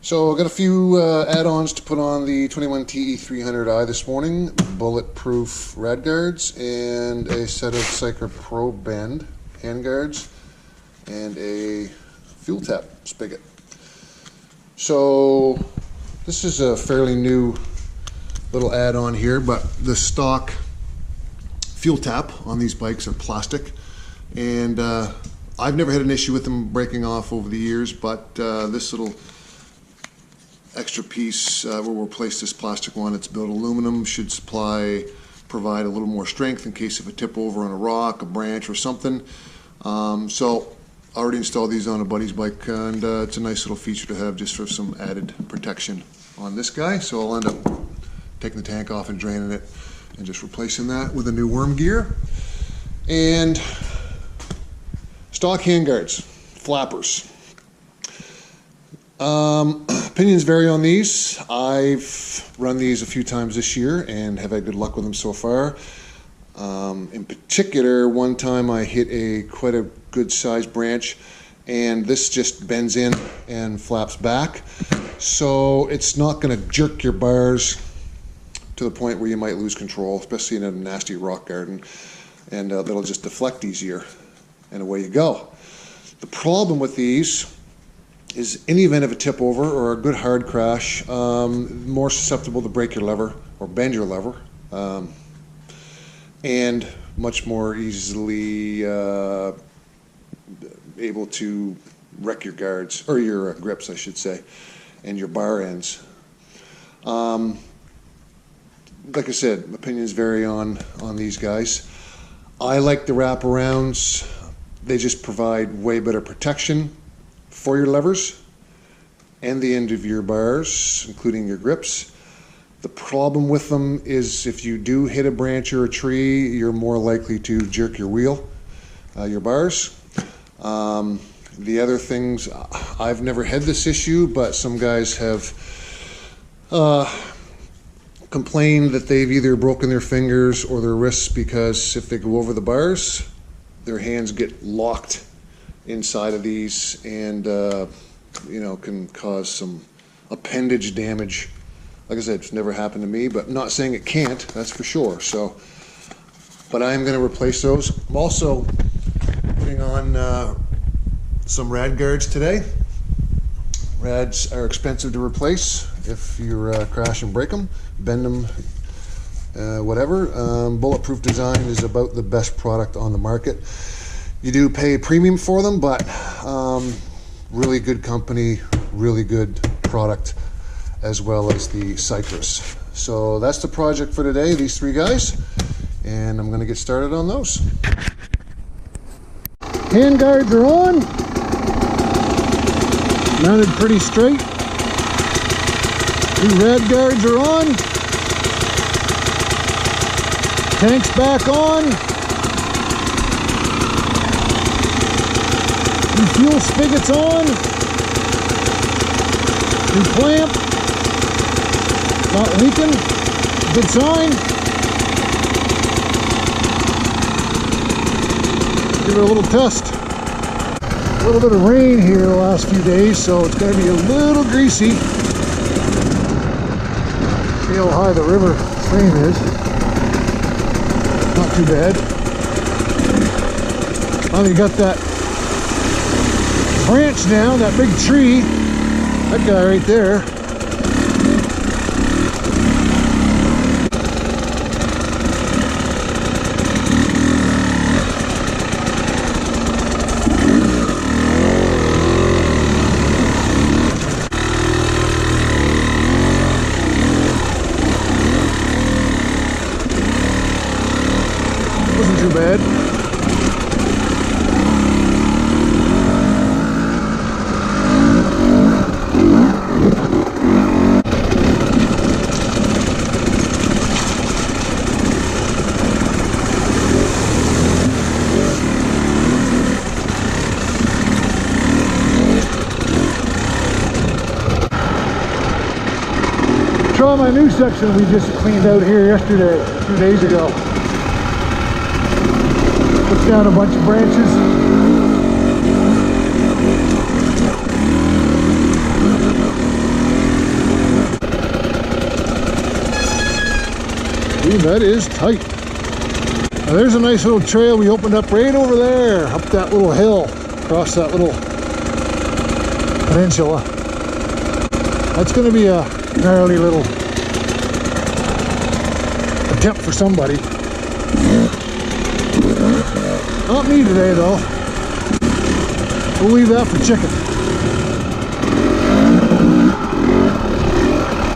So I got a few add-ons to put on the 21 TE300i this morning. Bulletproof rad guards and a set of Cycra Pro Bend handguards and a fuel tap spigot. So this is a fairly new little add-on here, but the stock fuel tap on these bikes are plastic, and I've never had an issue with them breaking off over the years, but this little extra piece we'll replace this plastic one. It's built aluminum, should provide a little more strength in case of a tip over on a rock, a branch, or something. So I already installed these on a buddy's bike, and it's a nice little feature to have just for some added protection on this guy. So I'll end up taking the tank off and draining it and just replacing that with a new worm gear. And stock handguards, flappers. Opinions vary on these. I've run these a few times this year and have had good luck with them so far. In particular, one time I hit quite a good sized branch, and this just bends in and flaps back. So it's not going to jerk your bars to the point where you might lose control, especially in a nasty rock garden, and that'll just deflect easier, and away you go. The problem with these is, in the event of a tip over or a good hard crash, more susceptible to break your lever or bend your lever, and much more easily able to wreck your guards, or your grips I should say, and your bar ends. Like I said, opinions vary on these guys. I like the wraparounds. They just provide way better protection for your levers and the end of your bars, including your grips. The problem with them is if you do hit a branch or a tree, you're more likely to jerk your wheel, your bars. The other things, I've never had this issue, but some guys have complained that they've either broken their fingers or their wrists because if they go over the bars, their hands get locked inside of these, and can cause some appendage damage. Like I said, it's never happened to me, but I'm not saying it can't, that's for sure. So, but I am going to replace those. I'm also putting on some rad guards today. Rads are expensive to replace if you crash and break them, bend them, whatever. Bulletproof Design is about the best product on the market. You do pay a premium for them, but really good company, really good product, as well as the Cycras. So that's the project for today, these three guys, and I'm going to get started on those. Hand guards are on, mounted pretty straight. Two rad guards are on, tank's back on. New fuel spigots on. New clamp. Not leaking. Good sign. Give it a little test. A little bit of rain here the last few days, so it's going to be a little greasy. See how high the river stream is. Not too bad. Finally got that branch down, that big tree, that guy right there. Wasn't too bad. Show my new section we just cleaned out here yesterday, 2 days ago. Puts down a bunch of branches. Okay, that is tight. Now there's a nice little trail we opened up right over there, up that little hill, across that little peninsula. That's going to be a gnarly little attempt for somebody. Not me today, though. We'll leave that for chicken.